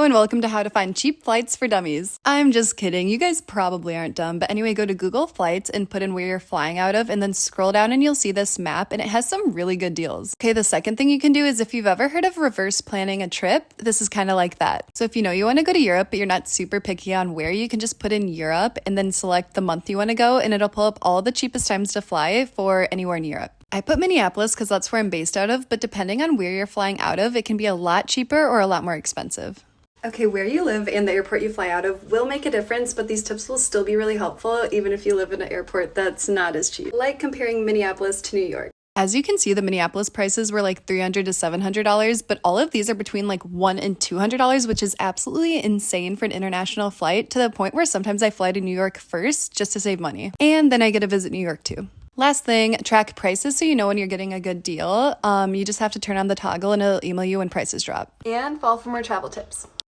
and welcome to How to Find Cheap Flights for Dummies. I'm just kidding, you guys probably aren't dumb, but anyway, go to Google Flights and put in where you're flying out of and then scroll down and you'll see this map and it has some really good deals. Okay, the second thing you can do is if you've ever heard of reverse planning a trip, this is kind of like that. So if you know you want to go to Europe but you're not super picky on where, you can just put in Europe and then select the month you want to go and it'll pull up all the cheapest times to fly for anywhere in Europe. I put Minneapolis because that's where I'm based out of, but depending on where you're flying out of, it can be a lot cheaper or a lot more expensive. Okay, where you live and the airport you fly out of will make a difference, but these tips will still be really helpful even if you live in an airport that's not as cheap, like comparing Minneapolis to New York. As you can see, the Minneapolis prices were like $300 to $700, but all of these are between like $100 and $200, which is absolutely insane for an international flight, to the point where sometimes I fly to New York first just to save money. And then I get to visit New York too. Last thing, track prices so you know when you're getting a good deal. You just have to turn on the toggle and it'll email you when prices drop. And follow for more travel tips.